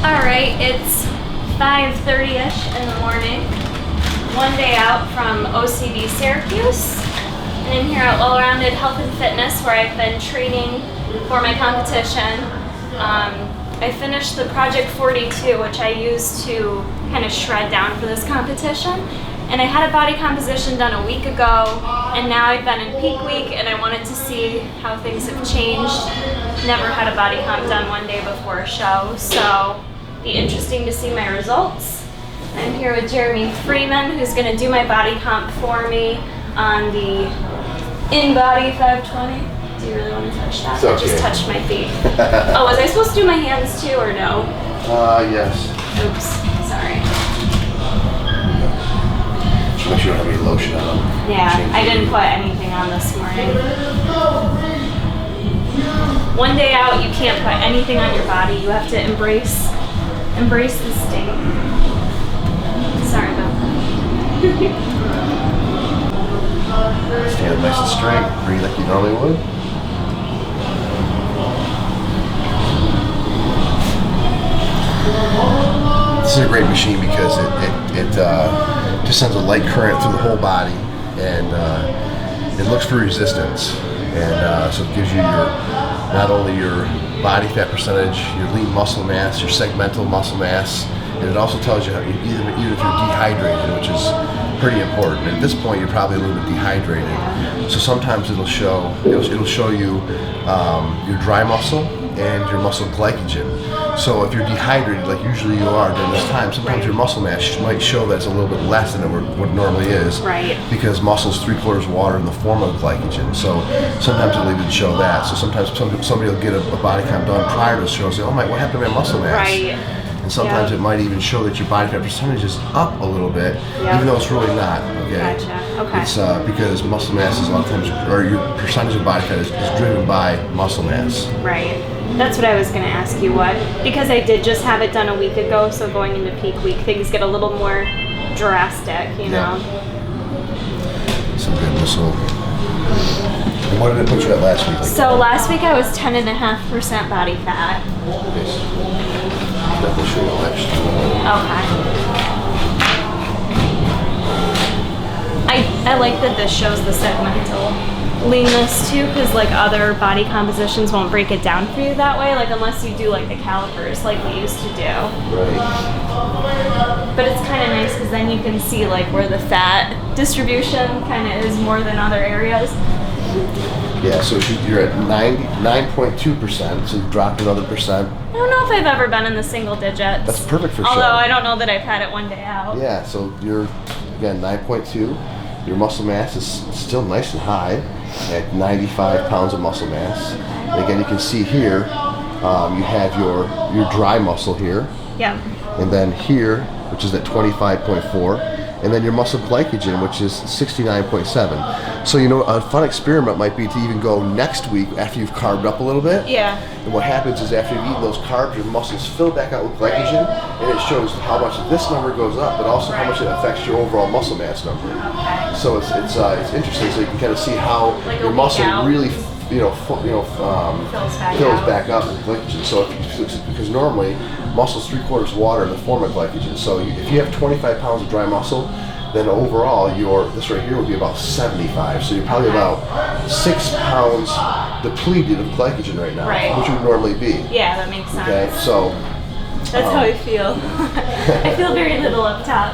Alright, it's 5:30ish in the morning. One day out from OCB Syracuse. And I'm here at Well-Rounded Health and Fitness where I've been training for my competition. I finished the Project 42, which I used to kind of shred down for this competition. And I had a body composition done a week ago, and now I've been in peak week and I wanted to see how things have changed. Never had a body comp done one day before a show, so be interesting to see my results. I'm here with Jeremy Freeman, who's going to do my body comp for me on the InBody 520. Do you really want to touch that? It's okay. I just touched my feet. Oh, was I supposed to do my hands too, or no? Yes. Oops, sorry. Just make sure you don't have any lotion on them. Yeah, I didn't put anything on this morning. One day out, you can't put anything on your body. You have to embrace the state. Sorry about that. Stand nice and straight. Breathe like you normally would. This is a great machine because it just sends a light current through the whole body, and it looks for resistance, and so it gives you not only your body fat percentage, your lean muscle mass, your segmental muscle mass, and it also tells you even if you're dehydrated, which is pretty important. At this point, you're probably a little bit dehydrated, so sometimes it'll show you your dry muscle and your muscle glycogen. So if you're dehydrated, like usually you are during this time, sometimes your muscle mass might show that it's a little bit less than what it normally is. Right. Because muscle's 3/4 water in the form of glycogen. So sometimes it'll even show that. So sometimes somebody will get a body comp done prior to the show and say, oh my, what happened to my muscle mass? Right. And sometimes it might even show that your body fat percentage is up a little bit, even though it's really not. Okay. Gotcha. Okay. It's because muscle mass is a lot of times, or your percentage of body fat is driven by muscle mass. Right. That's what I was going to ask you. What? Because I did just have it done a week ago, so going into peak week, things get a little more drastic, you know? Some good muscle. And what did it put you at last week? So last week I was 10.5% body fat. Yes. Definitely show you extra. Okay. I like that this shows the segmental leanness too, because like other body compositions won't break it down for you that way, like unless you do like the calipers like we used to do. Right. But it's kind of nice because then you can see like where the fat distribution kind of is more than other areas. Yeah, so you're at 9.2%, so you dropped another percent. I don't know if I've ever been in the single digits. That's perfect for show. Although I don't know that I've had it one day out. Yeah, so you're, again, 9.2. Your muscle mass is still nice and high at 95 pounds of muscle mass. And again, you can see here, you have your dry muscle here. Yeah. And then here, which is at 25.4. And then your muscle glycogen, which is 69.7. So, a fun experiment might be to even go next week after you've carved up a little bit. Yeah. And what happens is after you've eaten those carbs, your muscles fill back out with glycogen, and it shows how much this number goes up, but also how much it affects your overall muscle mass number. Okay. So it's interesting. So you can kind of see how Like your a muscle week out. really fills Fills back up with glycogen. So because normally muscle's 3/4 water in the form of glycogen. So if you have 25 pounds of dry muscle, then overall this right here would be about 75. So you're probably about 6 pounds depleted of glycogen right now, which would normally be. Yeah, that makes sense. Okay, so that's how I feel. I feel very little up top.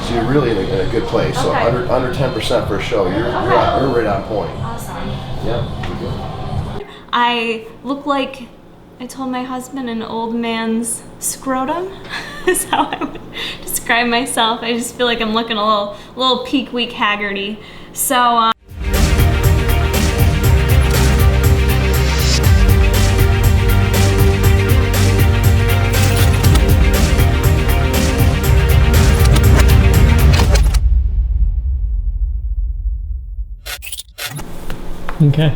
So you're really in a good place. So Okay. under 10% for a show, you're right on point. Awesome. Yeah. I look like, I told my husband, an old man's scrotum is how I would describe myself. I just feel like I'm looking a little peak week Haggerty. So Okay.